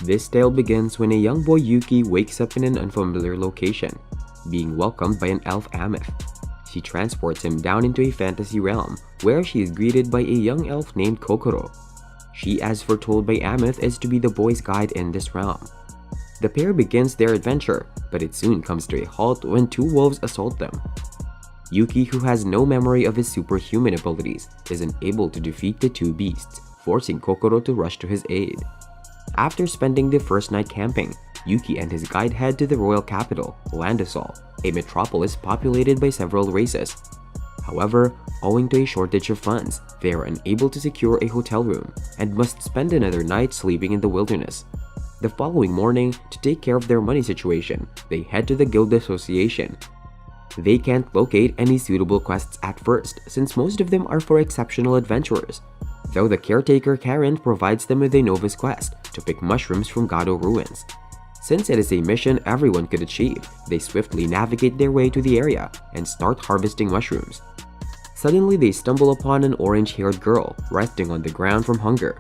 This tale begins when a young boy Yuki wakes up in an unfamiliar location, being welcomed by an elf Amith. She transports him down into a fantasy realm where she is greeted by a young elf named Kokoro. She, as foretold by Amith, is to be the boy's guide in this realm. The pair begins their adventure, but it soon comes to a halt when two wolves assault them. Yuki, who has no memory of his superhuman abilities, is unable to defeat the two beasts, forcing Kokoro to rush to his aid. After spending the first night camping, Yuki and his guide head to the royal capital, Landisol, a metropolis populated by several races. However, owing to a shortage of funds, they are unable to secure a hotel room and must spend another night sleeping in the wilderness. The following morning, to take care of their money situation, they head to the guild association. They can't locate any suitable quests at first, since most of them are for exceptional adventurers, though the caretaker Karen provides them with a novice quest to pick mushrooms from Gado ruins. Since it is a mission everyone could achieve, they swiftly navigate their way to the area and start harvesting mushrooms. Suddenly, they stumble upon an orange-haired girl resting on the ground from hunger.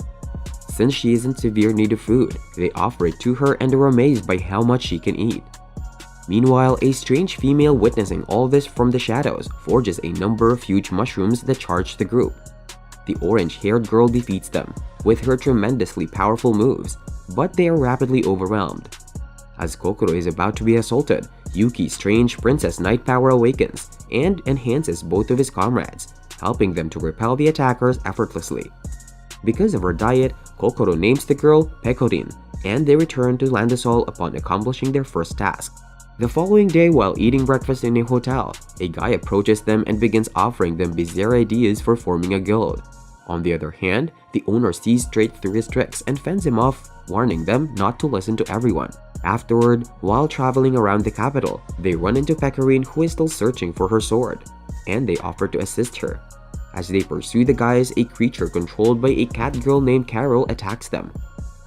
Since she is in severe need of food, they offer it to her and are amazed by how much she can eat. Meanwhile, a strange female witnessing all this from the shadows forges a number of huge mushrooms that charge the group. The orange-haired girl defeats them with her tremendously powerful moves, but they are rapidly overwhelmed. As Kokoro is about to be assaulted, Yuki's strange princess night power awakens and enhances both of his comrades, helping them to repel the attackers effortlessly. Because of her diet, Kokoro names the girl Pecorin, and they return to Landisol upon accomplishing their first task. The following day, while eating breakfast in a hotel, a guy approaches them and begins offering them bizarre ideas for forming a guild. On the other hand, the owner sees straight through his tricks and fends him off, warning them not to listen to everyone. Afterward, while traveling around the capital, they run into Pecorin, who is still searching for her sword, and they offer to assist her. As they pursue the guys, a creature controlled by a cat girl named Carol attacks them.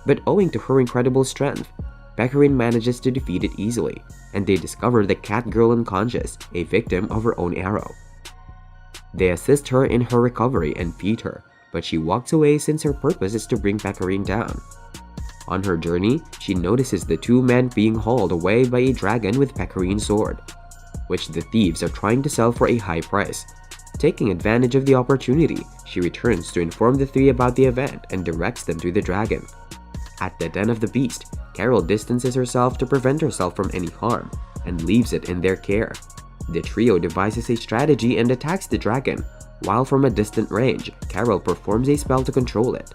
But owing to her incredible strength, Pecorin manages to defeat it easily, and they discover the cat girl unconscious, a victim of her own arrow. They assist her in her recovery and feed her, but she walks away since her purpose is to bring Pecorin down. On her journey, she notices the two men being hauled away by a dragon with Pecorin's sword, which the thieves are trying to sell for a high price. Taking advantage of the opportunity, she returns to inform the three about the event and directs them to the dragon. At the den of the beast, Carol distances herself to prevent herself from any harm and leaves it in their care. The trio devises a strategy and attacks the dragon, while from a distant range, Carol performs a spell to control it.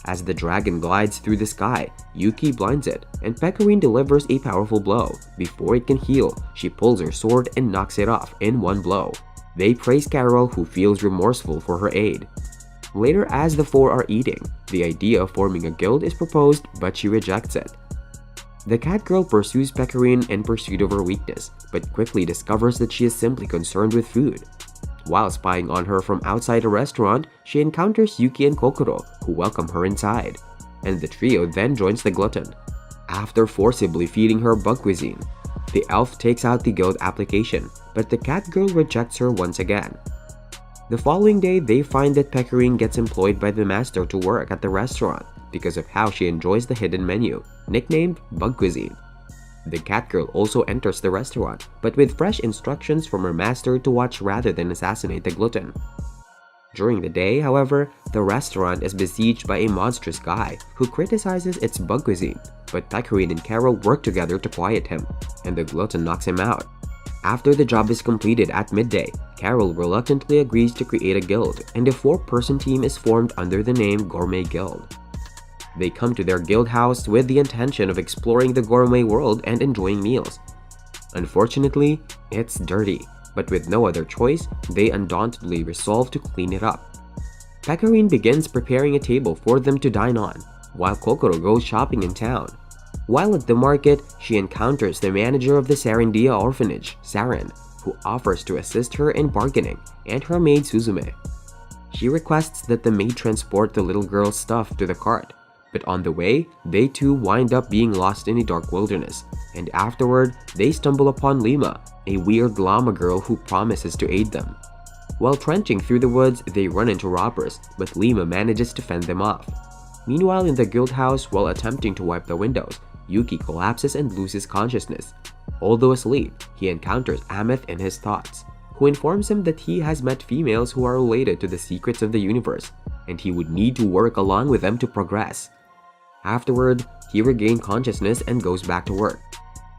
As the dragon glides through the sky, Yuki blinds it, and Pecorin delivers a powerful blow. Before it can heal, she pulls her sword and knocks it off in one blow. They praise Carol, who feels remorseful for her aid. Later, as the four are eating, the idea of forming a guild is proposed, but she rejects it. The cat girl pursues Pecorin in pursuit of her weakness, but quickly discovers that she is simply concerned with food. While spying on her from outside a restaurant, she encounters Yuki and Kokoro, who welcome her inside, and the trio then joins the glutton. After forcibly feeding her bug cuisine, the elf takes out the guild application, but the cat girl rejects her once again. The following day, they find that Pecorin gets employed by the master to work at the restaurant because of how she enjoys the hidden menu, nicknamed Bug Cuisine. The cat girl also enters the restaurant, but with fresh instructions from her master to watch rather than assassinate the glutton. During the day, however, the restaurant is besieged by a monstrous guy who criticizes its bug cuisine, but Pecorin and Carol work together to quiet him, and the glutton knocks him out. After the job is completed at midday, Carol reluctantly agrees to create a guild, and a 4-person team is formed under the name Gourmet Guild. They come to their guild house with the intention of exploring the gourmet world and enjoying meals. Unfortunately, it's dirty, but with no other choice, they undauntedly resolve to clean it up. Pecorin begins preparing a table for them to dine on, while Kokoro goes shopping in town. While at the market, she encounters the manager of the Sarandia orphanage, Saran, who offers to assist her in bargaining, and her maid Suzume. She requests that the maid transport the little girl's stuff to the cart, but on the way, they too wind up being lost in a dark wilderness, and afterward, they stumble upon Lima, a weird llama girl who promises to aid them. While trenching through the woods, they run into robbers, but Lima manages to fend them off. Meanwhile, in the guild house, while attempting to wipe the windows, Yuki collapses and loses consciousness. Although asleep, he encounters Ameth in his thoughts, who informs him that he has met females who are related to the secrets of the universe, and he would need to work along with them to progress. Afterward, he regains consciousness and goes back to work.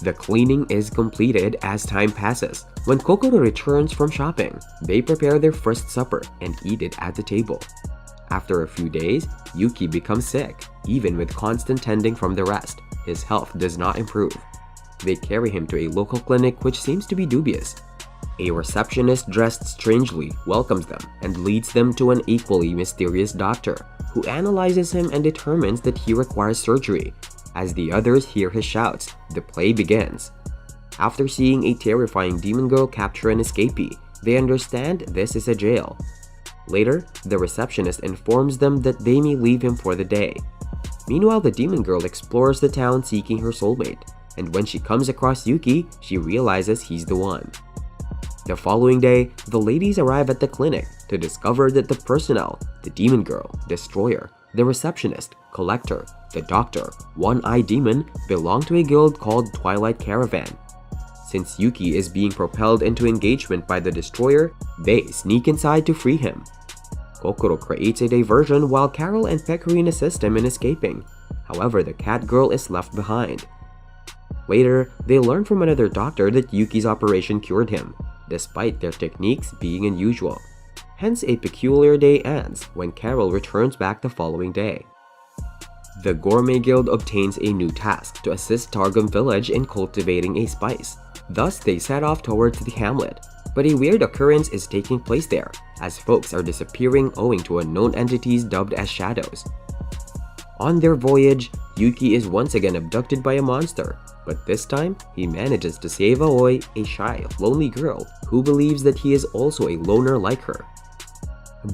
The cleaning is completed as time passes. When Kokoro returns from shopping, they prepare their first supper and eat it at the table. After a few days, Yuki becomes sick. Even with constant tending from the rest, his health does not improve. They carry him to a local clinic which seems to be dubious. A receptionist dressed strangely welcomes them and leads them to an equally mysterious doctor, who analyzes him and determines that he requires surgery. As the others hear his shouts, the play begins. After seeing a terrifying demon girl capture an escapee, they understand this is a jail. Later, the receptionist informs them that they may leave him for the day. Meanwhile, the demon girl explores the town seeking her soulmate, and when she comes across Yuki, she realizes he's the one. The following day, the ladies arrive at the clinic to discover that the personnel, the demon girl, destroyer, the receptionist, collector, the doctor, one-eyed demon, belong to a guild called Twilight Caravan. Since Yuki is being propelled into engagement by the destroyer, they sneak inside to free him. Kokoro creates a diversion while Carol and Pecorine assist him in escaping. However, the cat girl is left behind. Later, they learn from another doctor that Yuki's operation cured him, despite their techniques being unusual. Hence, a peculiar day ends when Carol returns back the following day. The Gourmet Guild obtains a new task to assist Tarum village in cultivating a spice. Thus, they set off towards the hamlet. But a weird occurrence is taking place there, as folks are disappearing owing to unknown entities dubbed as shadows. On their voyage, Yuki is once again abducted by a monster, but this time, he manages to save Aoi, a shy, lonely girl who believes that he is also a loner like her.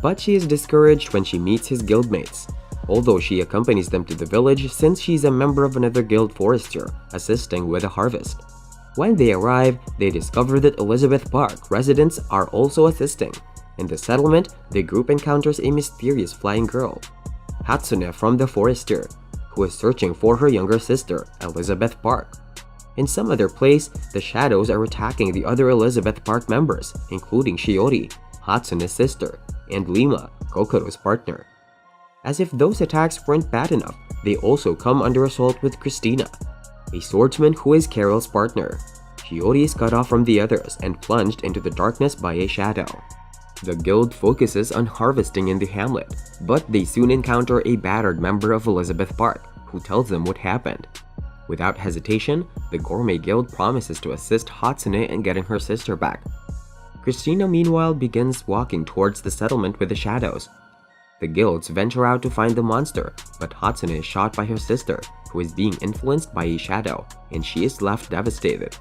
But she is discouraged when she meets his guildmates, although she accompanies them to the village since she's a member of another guild forester assisting with a harvest. When they arrive, they discover that Elizabeth Park residents are also assisting. In the settlement, the group encounters a mysterious flying girl, Hatsune from the forester, who is searching for her younger sister, Elizabeth Park. In some other place, the shadows are attacking the other Elizabeth Park members, including Shiori, Hatsune's sister, and Lima, Kokoro's partner. As if those attacks weren't bad enough, they also come under assault with Christina, a swordsman who is Carol's partner. Shiori is cut off from the others and plunged into the darkness by a shadow. The guild focuses on harvesting in the hamlet, but they soon encounter a battered member of Elizabeth Park, who tells them what happened. Without hesitation, the Gourmet Guild promises to assist Hatsune in getting her sister back. Christina meanwhile begins walking towards the settlement with the shadows. The guilds venture out to find the monster, but Hatsune is shot by her sister, who is being influenced by a shadow, and she is left devastated.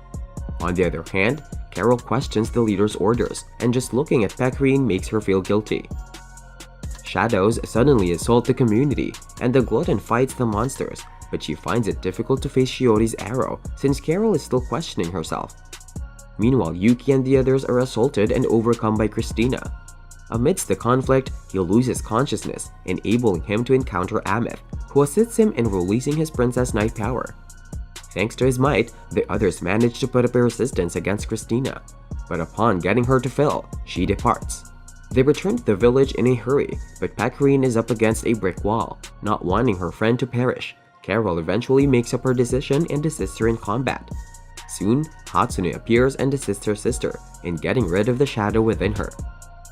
On the other hand, Carol questions the leader's orders, and just looking at Pecorine makes her feel guilty. Shadows suddenly assault the community, and the glutton fights the monsters, but she finds it difficult to face Shiori's arrow since Carol is still questioning herself. Meanwhile, Yuki and the others are assaulted and overcome by Christina. Amidst the conflict, he loses consciousness, enabling him to encounter Ameth, who assists him in releasing his Princess Knight power. Thanks to his might, the others manage to put up a resistance against Christina, but upon getting her to fail, she departs. They return to the village in a hurry, but Pecorine is up against a brick wall, not wanting her friend to perish. Carol eventually makes up her decision and assists her in combat. Soon, Hatsune appears and assists her sister in getting rid of the shadow within her.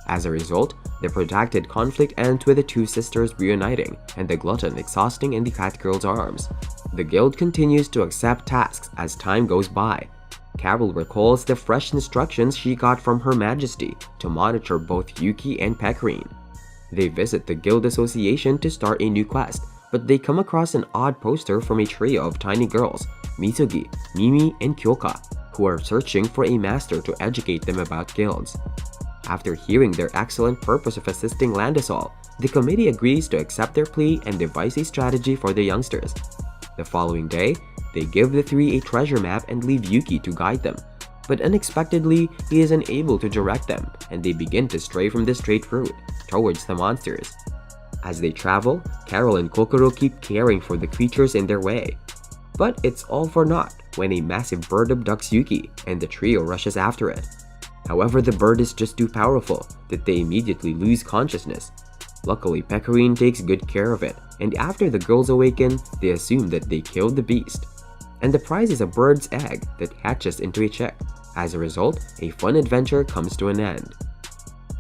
As a result, the protracted conflict ends with the two sisters reuniting and the glutton exhausting in the cat girl's arms. The guild continues to accept tasks as time goes by. Carol recalls the fresh instructions she got from Her Majesty to monitor both Yuki and Pecorine. They visit the guild association to start a new quest, but they come across an odd poster from a trio of tiny girls, Mitsugi, Mimi, and Kyoka, who are searching for a master to educate them about guilds. After hearing their excellent purpose of assisting Landisol, the committee agrees to accept their plea and devise a strategy for the youngsters. The following day, they give the three a treasure map and leave Yuki to guide them, but unexpectedly, he is unable to direct them, and they begin to stray from the straight route towards the monsters. As they travel, Carol and Kokoro keep caring for the creatures in their way. But it's all for naught when a massive bird abducts Yuki and the trio rushes after it. However, the bird is just too powerful that they immediately lose consciousness. Luckily, Pecorine takes good care of it, and after the girls awaken, they assume that they killed the beast. And the prize is a bird's egg that hatches into a chick. As a result, a fun adventure comes to an end.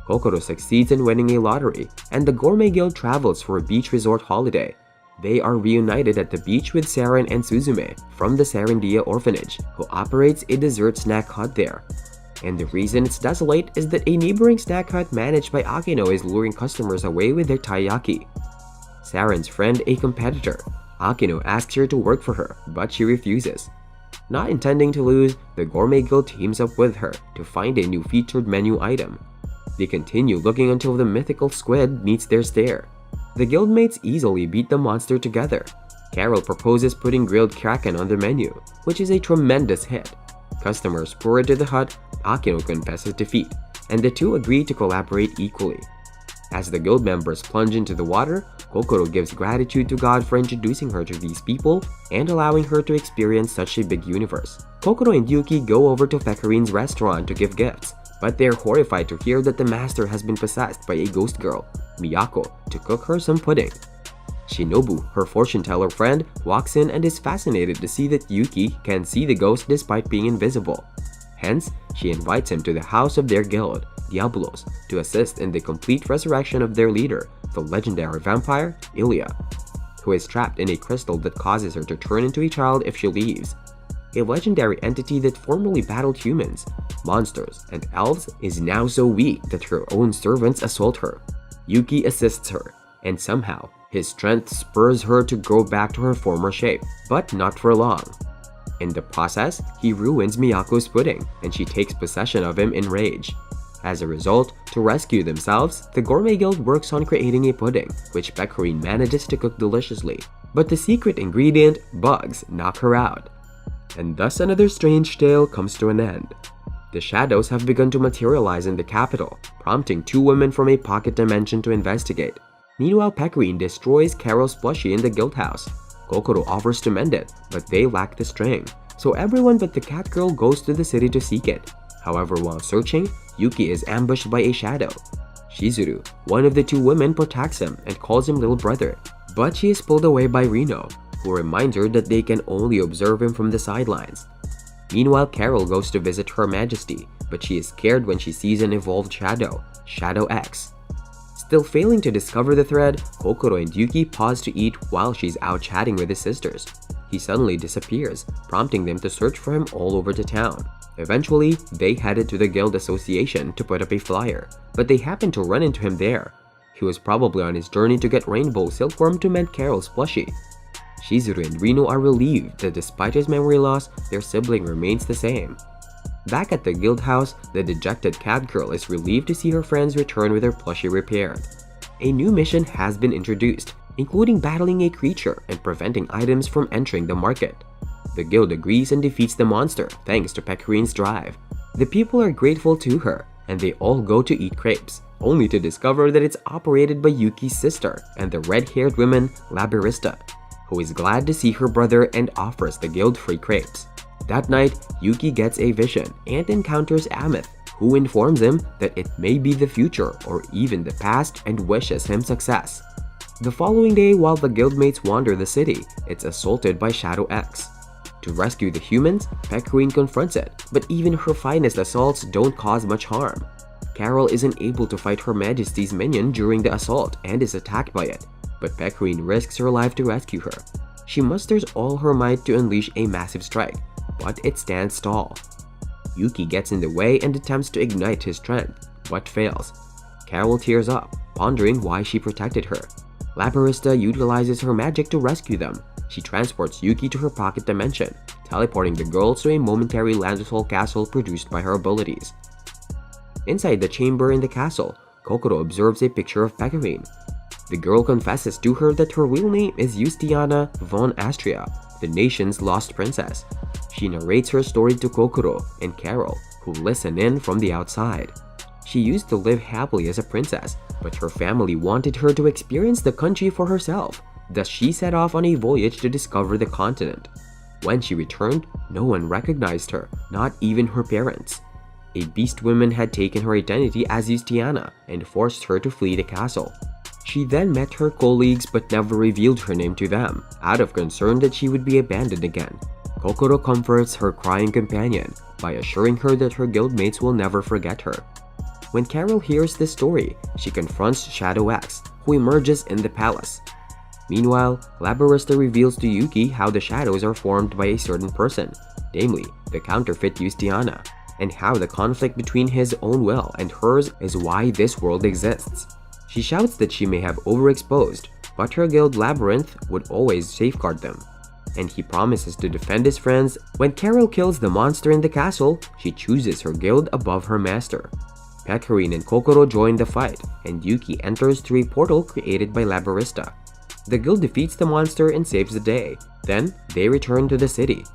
Kokoro succeeds in winning a lottery, and the Gourmet Guild travels for a beach resort holiday. They are reunited at the beach with Saren and Suzume from the Sarandia orphanage, who operates a dessert snack hut there. And the reason it's desolate is that a neighboring snack hut managed by Akino is luring customers away with their taiyaki. Saren's friend, a competitor, Akino asks her to work for her, but she refuses. Not intending to lose, the Gourmet Guild teams up with her to find a new featured menu item. They continue looking until the mythical squid meets their stare. The guildmates easily beat the monster together. Carol proposes putting grilled kraken on the menu, which is a tremendous hit. Customers pour into the hut, Akino confesses defeat, and the two agree to collaborate equally. As the guild members plunge into the water, Kokoro gives gratitude to God for introducing her to these people and allowing her to experience such a big universe. Kokoro and Yuki go over to Pecorine's restaurant to give gifts, but they're horrified to hear that the master has been possessed by a ghost girl, Miyako, to cook her some pudding. Shinobu, her fortune-teller friend, walks in and is fascinated to see that Yuki can see the ghost despite being invisible. Hence, she invites him to the house of their guild, Diablos, to assist in the complete resurrection of their leader, the legendary vampire, Ilya, who is trapped in a crystal that causes her to turn into a child if she leaves. A legendary entity that formerly battled humans, monsters, and elves is now so weak that her own servants assault her. Yuki assists her, and somehow, his strength spurs her to go back to her former shape, but not for long. In the process, he ruins Miyako's pudding, and she takes possession of him in rage. As a result, to rescue themselves, the Gourmet Guild works on creating a pudding, which Pecorine manages to cook deliciously. But the secret ingredient, bugs, knock her out. And thus another strange tale comes to an end. The shadows have begun to materialize in the capital, prompting two women from a pocket dimension to investigate. Meanwhile, Pecorine destroys Carol's plushie in the guild house. Kokoro offers to mend it, but they lack the string, so everyone but the cat girl goes to the city to seek it. However, while searching, Yuki is ambushed by a shadow. Shizuru, one of the two women, protects him and calls him little brother, but she is pulled away by Rino, who reminds her that they can only observe him from the sidelines. Meanwhile, Carol goes to visit Her Majesty, but she is scared when she sees an evolved shadow, Shadow X. Still failing to discover the thread, Kokoro and Yuki pause to eat while she's out chatting with his sisters. He suddenly disappears, prompting them to search for him all over the town. Eventually, they headed to the guild association to put up a flyer, but they happened to run into him there. He was probably on his journey to get Rainbow Silkworm to mend Carol's plushie. Shizuru and Rino are relieved that despite his memory loss, their sibling remains the same. Back at the guild house, the dejected cat girl is relieved to see her friends return with their plushie repaired. A new mission has been introduced, including battling a creature and preventing items from entering the market. The guild agrees and defeats the monster thanks to Pecorine's drive. The people are grateful to her, and they all go to eat crepes, only to discover that it's operated by Yuki's sister and the red-haired woman Labarista, who is glad to see her brother and offers the guild free crepes. That night, Yuki gets a vision and encounters Ameth, who informs him that it may be the future or even the past and wishes him success. The following day, while the guildmates wander the city, it's assaulted by Shadow X. To rescue the humans, Pecorine confronts it, but even her finest assaults don't cause much harm. Carol isn't able to fight Her Majesty's minion during the assault and is attacked by it, but Pecorine risks her life to rescue her. She musters all her might to unleash a massive strike, but it stands tall. Yuki gets in the way and attempts to ignite his strength, but fails. Carol tears up, pondering why she protected her. Labarista utilizes her magic to rescue them. She transports Yuki to her pocket dimension, teleporting the girls to a momentary Landisol castle produced by her abilities. Inside the chamber in the castle, Kokoro observes a picture of Pecorine. The girl confesses to her that her real name is Justiana von Astria, the nation's lost princess. She narrates her story to Kokoro and Carol, who listen in from the outside. She used to live happily as a princess, but her family wanted her to experience the country for herself. Thus, she set off on a voyage to discover the continent. When she returned, no one recognized her, not even her parents. A beast woman had taken her identity as Justiana and forced her to flee the castle. She then met her colleagues but never revealed her name to them, out of concern that she would be abandoned again. Kokoro comforts her crying companion by assuring her that her guildmates will never forget her. When Carol hears this story, she confronts Shadow X, who emerges in the palace. Meanwhile, Labarista reveals to Yuki how the shadows are formed by a certain person, namely, the counterfeit Justiana, and how the conflict between his own will and hers is why this world exists. She shouts that she may have overexposed, but her guild Labyrinth would always safeguard them, and he promises to defend his friends. When Carol kills the monster in the castle, she chooses her guild above her master. Pecorine and Kokoro join the fight, and Yuki enters through a portal created by Labarista. The guild defeats the monster and saves the day. Then, they return to the city.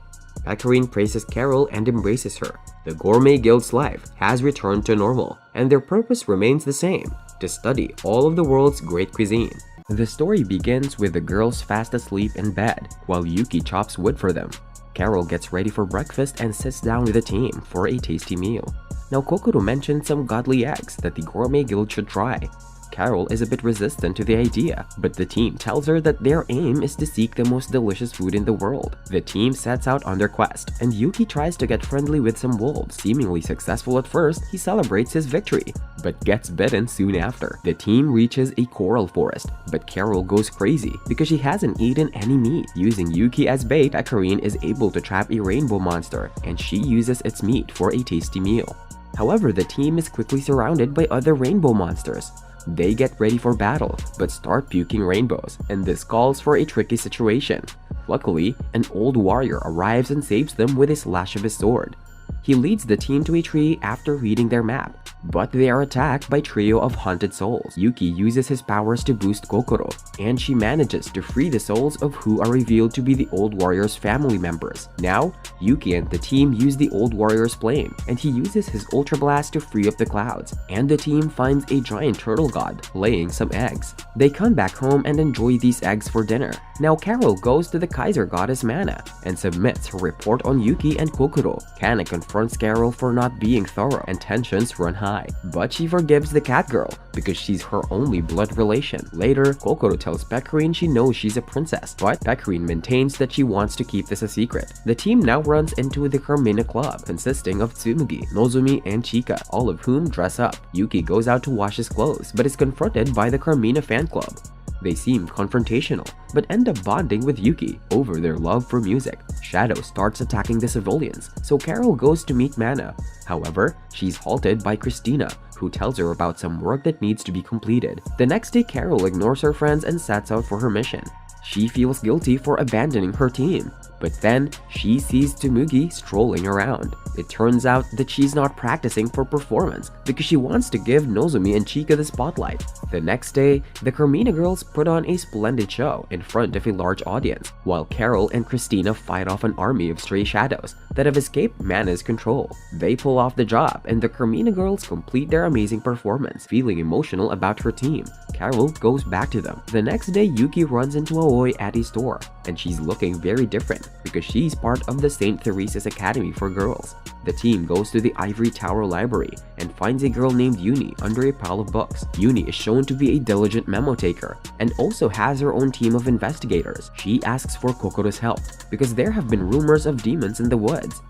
Pecorine praises Carol and embraces her. The Gourmet Guild's life has returned to normal, and their purpose remains the same, to study all of the world's great cuisine. The story begins with the girls fast asleep in bed, while Yuki chops wood for them. Carol gets ready for breakfast and sits down with the team for a tasty meal. Now Kokoro mentioned some godly eggs that the Gourmet Guild should try. Carol is a bit resistant to the idea, but the team tells her that their aim is to seek the most delicious food in the world. The team sets out on their quest, and Yuki tries to get friendly with some wolves. Seemingly successful at first, he celebrates his victory, but gets bitten soon after. The team reaches a coral forest, but Carol goes crazy because she hasn't eaten any meat. Using Yuki as bait, Pecorine is able to trap a rainbow monster, and she uses its meat for a tasty meal. However, the team is quickly surrounded by other rainbow monsters. They get ready for battle, but start puking rainbows, and this calls for a tricky situation. Luckily, an old warrior arrives and saves them with a slash of his sword. He leads the team to a tree after reading their map, but they are attacked by a trio of haunted souls. Yuki uses his powers to boost Kokoro, and she manages to free the souls of who are revealed to be the old warrior's family members. Now, Yuki and the team use the old warrior's plane, and he uses his Ultra Blast to free up the clouds, and the team finds a giant turtle god laying some eggs. They come back home and enjoy these eggs for dinner. Now Carol goes to the Kaiser goddess Mana and submits her report on Yuki and Kokoro. Kana confronts Carol for not being thorough, and tensions run high, but she forgives the cat girl because she's her only blood relation. Later, Kokoro tells Pecorine she knows she's a princess, but Pecorine maintains that she wants to keep this a secret. The team now runs into the Carmina Club, consisting of Tsumugi, Nozomi, and Chika, all of whom dress up. Yuki goes out to wash his clothes, but is confronted by the Carmina fan club. They seem confrontational, but end up bonding with Yuki over their love for music. Shadow starts attacking the civilians, so Carol goes to meet Mana. However, she's halted by Christina, who tells her about some work that needs to be completed. The next day, Carol ignores her friends and sets out for her mission. She feels guilty for abandoning her team, but then she sees Tsumugi strolling around. It turns out that she's not practicing for performance because she wants to give Nozomi and Chika the spotlight. The next day, the Carmina girls put on a splendid show in front of a large audience, while Carol and Christina fight off an army of stray shadows that have escaped Mana's control. They pull off the job, and the Carmina girls complete their amazing performance. Feeling emotional about her team, Carol goes back to them. The next day, Yuki runs into Aoi at a store, and she's looking very different because she's part of the St. Theresa's Academy for Girls. The team goes to the Ivory Tower Library and finds a girl named Uni under a pile of books. Uni is shown to be a diligent memo taker and also has her own team of investigators. She asks for Kokoro's help because there have been rumors of demons in the woods.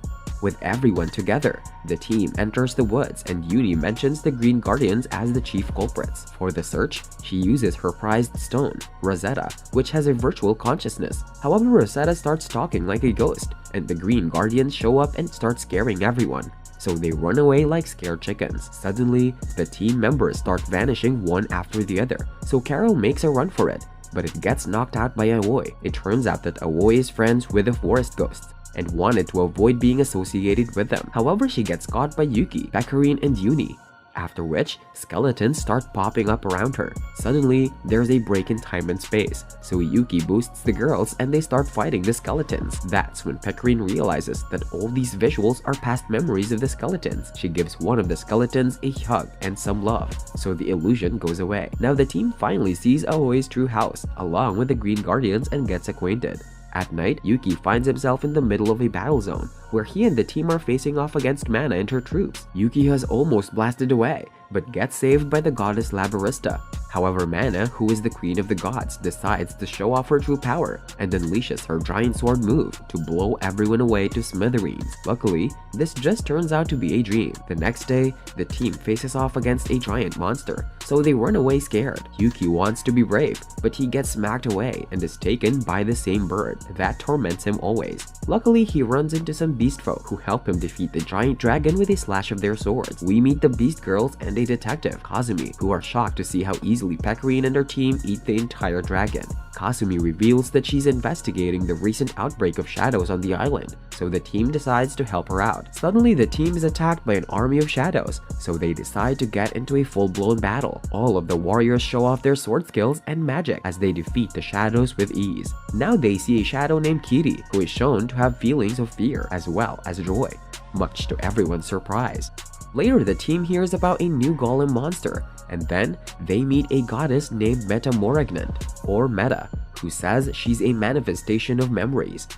With everyone together, the team enters the woods, and Uni mentions the Green Guardians as the chief culprits. For the search, she uses her prized stone, Rosetta, which has a virtual consciousness. However, Rosetta starts talking like a ghost, and the Green Guardians show up and start scaring everyone. So they run away like scared chickens. Suddenly, the team members start vanishing one after the other, so Carol makes a run for it, but it gets knocked out by Aoi. It turns out that Aoi is friends with the forest ghosts and wanted to avoid being associated with them. However, she gets caught by Yuki, Pecorine, and Uni. after which skeletons start popping up around her. Suddenly, there's a break in time and space, so Yuki boosts the girls and they start fighting the skeletons. That's when Pecorine realizes that all these visuals are past memories of the skeletons. She gives one of the skeletons a hug and some love, so the illusion goes away. Now the team finally sees Aoi's true house, along with the Green Guardians, and gets acquainted. At night, Yuki finds himself in the middle of a battle zone, where he and the team are facing off against Mana and her troops. Yuki has almost blasted away, but gets saved by the goddess Labarista. However, Mana, who is the queen of the gods, decides to show off her true power and unleashes her giant sword move to blow everyone away to smithereens. Luckily, this just turns out to be a dream. The next day, the team faces off against a giant monster, so they run away scared. Yuki wants to be brave, but he gets smacked away and is taken by the same bird that torments him always. Luckily, he runs into some beast folk who help him defeat the giant dragon with a slash of their swords. We meet the beast girls and a detective, Kazumi, who are shocked to see how easily Pecorine and her team eat the entire dragon. Kazumi reveals that she's investigating the recent outbreak of shadows on the island, so the team decides to help her out. Suddenly, the team is attacked by an army of shadows, so they decide to get into a full-blown battle. All of the warriors show off their sword skills and magic as they defeat the shadows with ease. Now they see a shadow named Kiri, who is shown to have feelings of fear as well as joy, much to everyone's surprise. Later, the team hears about a new golem monster, and then they meet a goddess named Metamorregnant, or Meta, who says she's a manifestation of memories.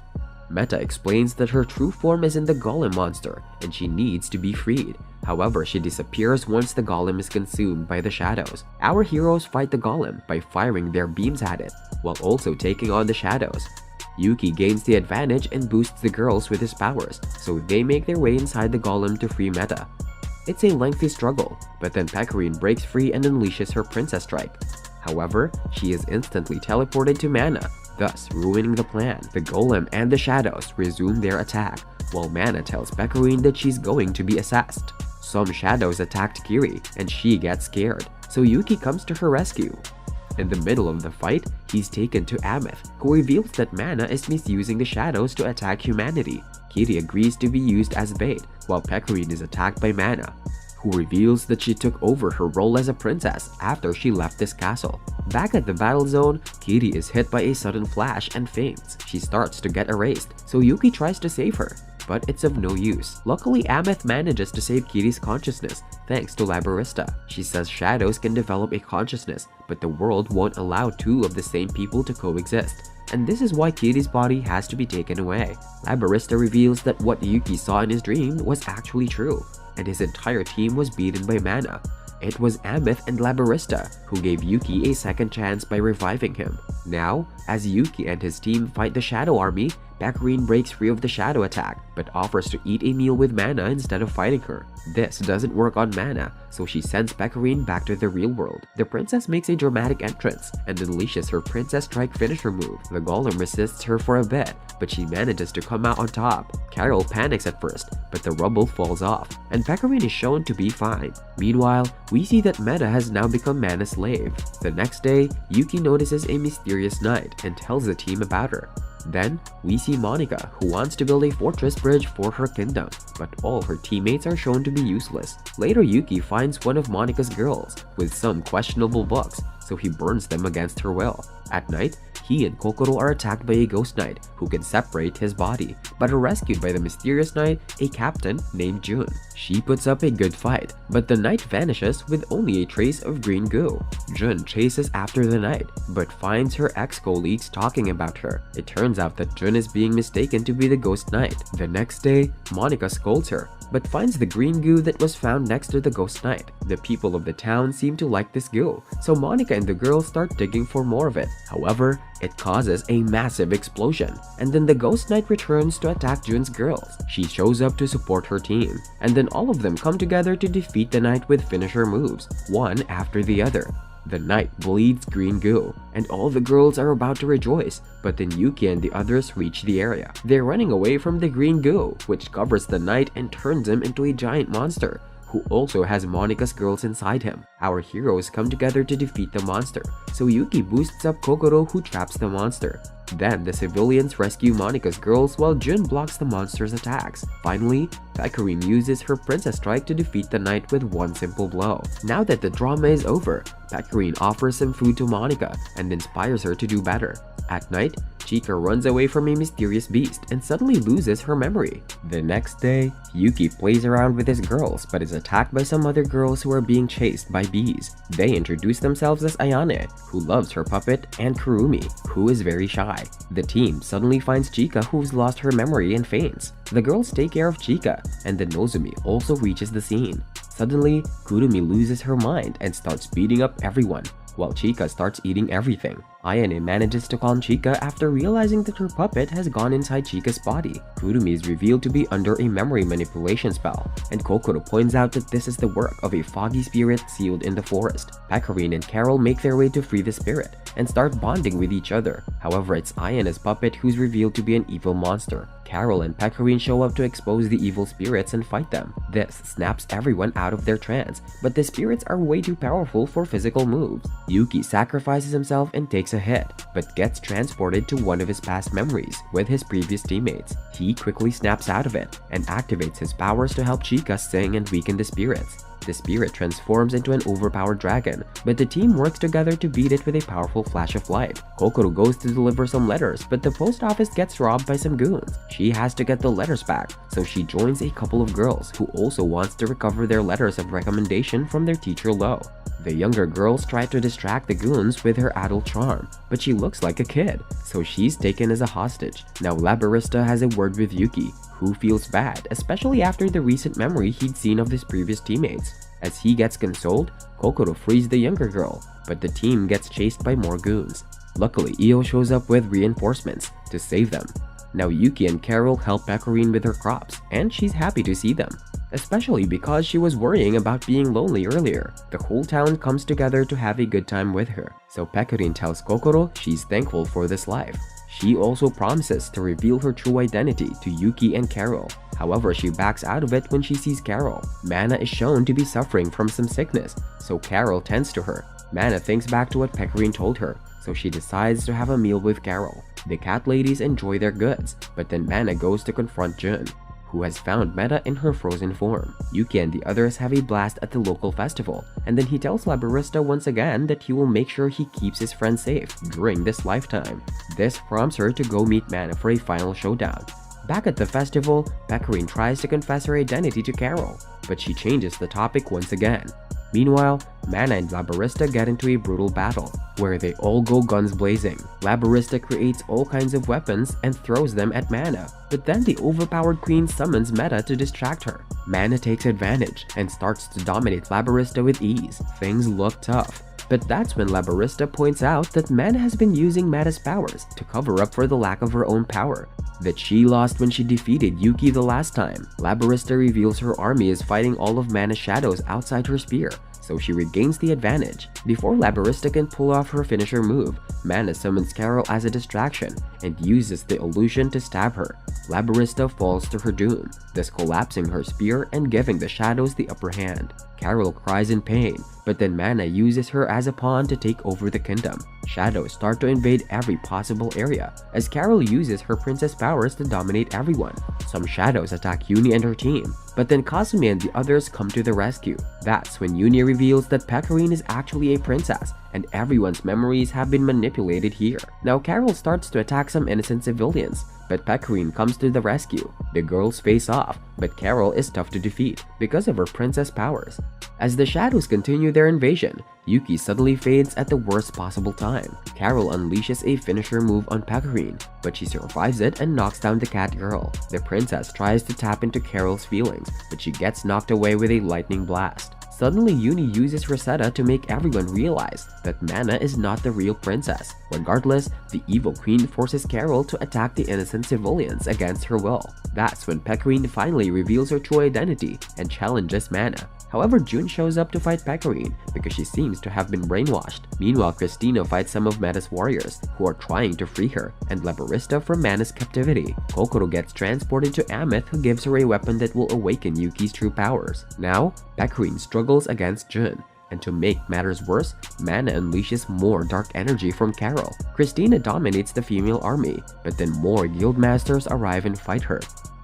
Meta explains that her true form is in the golem monster, and she needs to be freed. However, she disappears once the golem is consumed by the shadows. Our heroes fight the golem by firing their beams at it, while also taking on the shadows. Yuki gains the advantage and boosts the girls with his powers, so they make their way inside the golem to free Meta. It's a lengthy struggle, but then Pecorine breaks free and unleashes her Princess Strike. However, she is instantly teleported to Mana, thus ruining the plan. The golem and the shadows resume their attack, while Mana tells Pecorine that she's going to be assessed. Some shadows attacked Kiri, and she gets scared, so Yuki comes to her rescue. In the middle of the fight, he's taken to Ameth, who reveals that Mana is misusing the shadows to attack humanity. Kiri agrees to be used as bait, while Pecorine is attacked by Mana, who reveals that she took over her role as a princess after she left this castle. Back at the battle zone, Kiri is hit by a sudden flash and faints. She starts to get erased, so Yuki tries to save her, but it's of no use. Luckily, Ameth manages to save Kiri's consciousness, thanks to Labarista. She says shadows can develop a consciousness, but the world won't allow two of the same people to coexist, and this is why Kiri's body has to be taken away. Labarista reveals that what Yuki saw in his dream was actually true, and his entire team was beaten by Mana. It was Ameth and Labarista who gave Yuki a second chance by reviving him. Now, as Yuki and his team fight the Shadow Army, Pecorine breaks free of the shadow attack, but offers to eat a meal with Mana instead of fighting her. This doesn't work on Mana, so she sends Pecorine back to the real world. The princess makes a dramatic entrance and unleashes her Princess Strike finisher move. The golem resists her for a bit, but she manages to come out on top. Carol panics at first, but the rubble falls off, and Pecorine is shown to be fine. Meanwhile, we see that Meta has now become Mana's slave. The next day, Yuki notices a mysterious knight and tells the team about her. Then, we see Monica, who wants to build a fortress bridge for her kingdom, but all her teammates are shown to be useless. Later, Yuki finds one of Monica's girls with some questionable books, so he burns them against her will. At night, he and Kokoro are attacked by a ghost knight who can separate his body, but are rescued by the mysterious knight, a captain named Jun. She puts up a good fight, but the knight vanishes with only a trace of green goo. Jun chases after the knight, but finds her ex-colleagues talking about her. It turns out that Jun is being mistaken to be the ghost knight. The next day, Monica scolds her, but finds the green goo that was found next to the ghost knight. The people of the town seem to like this goo, so Monica and the girls start digging for more of it. However, it causes a massive explosion, and then the ghost knight returns to attack Jun's girls. She shows up to support her team, and then all of them come together to defeat the knight with finisher moves, one after the other. The knight bleeds green goo, and all the girls are about to rejoice, but then Yuki and the others reach the area. They're running away from the green goo, which covers the knight and turns him into a giant monster, who also has Monica's girls inside him. Our heroes come together to defeat the monster, so Yuki boosts up Kokoro, who traps the monster. Then the civilians rescue Monika's girls while Jun blocks the monster's attacks. Finally, Pecorine uses her princess strike to defeat the knight with one simple blow. Now that the drama is over, Pecorine offers some food to Monika and inspires her to do better. At night, Chika runs away from a mysterious beast and suddenly loses her memory. The next day, Yuki plays around with his girls but is attacked by some other girls who are being chased by bees. They introduce themselves as Ayane, who loves her puppet, and Kurumi, who is very shy. The team suddenly finds Chika, who's lost her memory and faints. The girls take care of Chika, and then Nozomi also reaches the scene. Suddenly, Kurumi loses her mind and starts beating up everyone, while Chika starts eating everything. Ayane manages to calm Chika after realizing that her puppet has gone inside Chika's body. Kurumi is revealed to be under a memory manipulation spell, and Kokoro points out that this is the work of a foggy spirit sealed in the forest. Pecorine and Carol make their way to free the spirit and start bonding with each other. However, it's Ayane's puppet who's revealed to be an evil monster. Carol and Pecorine show up to expose the evil spirits and fight them. This snaps everyone out of their trance, but the spirits are way too powerful for physical moves. Yuki sacrifices himself and takes a hit, but gets transported to one of his past memories with his previous teammates. He quickly snaps out of it and activates his powers to help Chika sing and weaken the spirits. The spirit transforms into an overpowered dragon, but the team works together to beat it with a powerful flash of light. Kokoro goes to deliver some letters, but the post office gets robbed by some goons. She has to get the letters back, so she joins a couple of girls who also wants to recover their letters of recommendation from their teacher Lo. The younger girls try to distract the goons with her adult charm, but she looks like a kid, so she's taken as a hostage. Now Labarista has a word with Yuki, who feels bad, especially after the recent memory he'd seen of his previous teammates. As he gets consoled, Kokoro frees the younger girl, but the team gets chased by more goons. Luckily, Io shows up with reinforcements to save them. Now Yuki and Carol help Pecorine with her crops, and she's happy to see them, especially because she was worrying about being lonely earlier. The whole town comes together to have a good time with her, so Pecorine tells Kokoro she's thankful for this life. She also promises to reveal her true identity to Yuki and Carol. However, she backs out of it when she sees Carol. Mana is shown to be suffering from some sickness, so Carol tends to her. Mana thinks back to what Pecorine told her, so she decides to have a meal with Carol. The cat ladies enjoy their goods, but then Mana goes to confront Jun, who has found Meta in her frozen form. Yuki and the others have a blast at the local festival, and then he tells Labarista once again that he will make sure he keeps his friend safe during this lifetime. This prompts her to go meet Mana for a final showdown. Back at the festival, Pecorine tries to confess her identity to Carol, but she changes the topic once again. Meanwhile, Mana and Labarista get into a brutal battle, where they all go guns blazing. Labarista creates all kinds of weapons and throws them at Mana, but then the overpowered queen summons Meta to distract her. Mana takes advantage and starts to dominate Labarista with ease. Things look tough, but that's when Labarista points out that Mana has been using Meta's powers to cover up for the lack of her own power that she lost when she defeated Yuki the last time. Labarista reveals her army is fighting all of Mana's shadows outside her spear, so she regains the advantage. Before Labarista can pull off her finisher move, Mana summons Carol as a distraction and uses the illusion to stab her. Labarista falls to her doom, thus collapsing her spear and giving the shadows the upper hand. Carol cries in pain, but then Mana uses her as a pawn to take over the kingdom. Shadows start to invade every possible area, as Carol uses her princess powers to dominate everyone. Some shadows attack Uni and her team, but then Kasumi and the others come to the rescue. That's when Uni reveals that Pecorine is actually a princess, and everyone's memories have been manipulated here. Now Carol starts to attack some innocent civilians, but Pecorine comes to the rescue. The girls face off, but Carol is tough to defeat because of her princess powers. As the shadows continue their invasion, Yuki suddenly fades at the worst possible time. Carol unleashes a finisher move on Pecorine, but she survives it and knocks down the cat girl. The princess tries to tap into Carol's feelings, but she gets knocked away with a lightning blast. Suddenly, Uni uses Rosetta to make everyone realize that Mana is not the real princess. Regardless, the evil queen forces Carol to attack the innocent civilians against her will. That's when Pecorine finally reveals her true identity and challenges Mana. However, Jun shows up to fight Pecorine because she seems to have been brainwashed. Meanwhile, Christina fights some of Mana's warriors who are trying to free her and Labarista from Mana's captivity. Kokoro gets transported to Ameth, who gives her a weapon that will awaken Yuki's true powers. Now, Pecorine struggles against Jun, And to make matters worse, Mana unleashes more dark energy from Carol. Christina dominates the female army, but then more guildmasters arrive and fight her.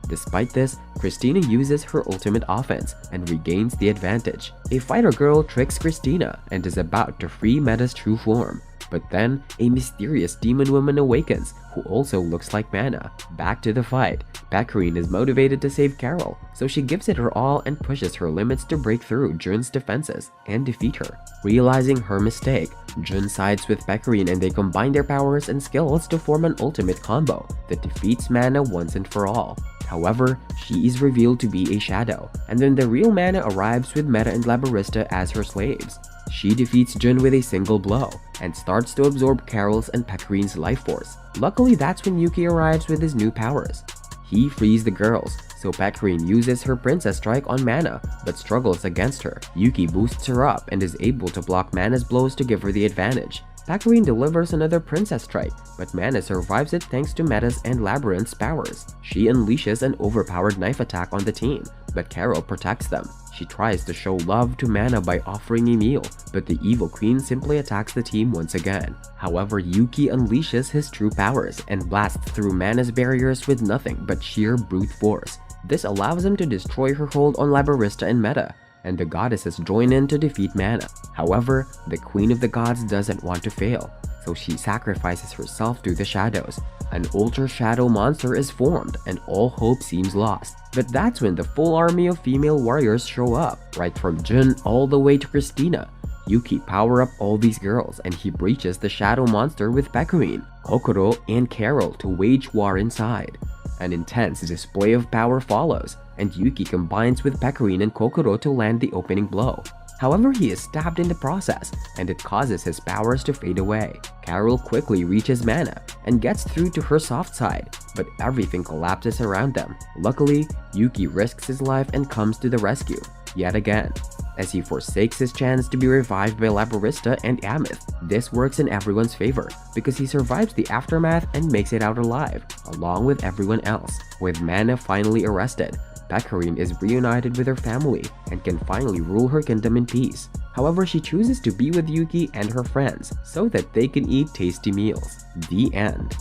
Despite this, Christina uses her ultimate offense and regains the advantage. A fighter girl tricks Christina and is about to free Meta's true form. But then, a mysterious demon woman awakens, who also looks like Mana. Back to the fight, Pecorine is motivated to save Carol, so she gives it her all and pushes her limits to break through Jun's defenses and defeat her. Realizing her mistake, Jun sides with Pecorine and they combine their powers and skills to form an ultimate combo that defeats Mana once and for all. However, she is revealed to be a shadow, and then the real Mana arrives with Meta and Labarista as her slaves. She defeats Jun with a single blow, and starts to absorb Carol's and Pecorine's life force. Luckily, that's when Yuki arrives with his new powers. He frees the girls, so Pecorine uses her Princess Strike on Mana, but struggles against her. Yuki boosts her up and is able to block Mana's blows to give her the advantage. Pecorine delivers another Princess Strike, but Mana survives it thanks to Meta's and Labyrinth's powers. She unleashes an overpowered knife attack on the team, but Carol protects them. She tries to show love to Mana by offering a meal, but the evil queen simply attacks the team once again. However, Yuki unleashes his true powers and blasts through Mana's barriers with nothing but sheer brute force. This allows him to destroy her hold on Labarista and Meta, and the goddesses join in to defeat Mana. However, the Queen of the Gods doesn't want to fail, so she sacrifices herself to the shadows. An ultra shadow monster is formed and all hope seems lost. But that's when the full army of female warriors show up, right from Jun all the way to Christina. Yuki power up all these girls and he breaches the shadow monster with Pecorine, Kokoro, and Carol to wage war inside. An intense display of power follows, and Yuki combines with Pecorine and Kokoro to land the opening blow. However, he is stabbed in the process, and it causes his powers to fade away. Carol quickly reaches Mana and gets through to her soft side, but everything collapses around them. Luckily, Yuki risks his life and comes to the rescue, yet again, as he forsakes his chance to be revived by Labarista and Amith. This works in everyone's favor, because he survives the aftermath and makes it out alive, along with everyone else. With Mana finally arrested, Pecorine is reunited with her family and can finally rule her kingdom in peace. However, she chooses to be with Yuki and her friends so that they can eat tasty meals. The end.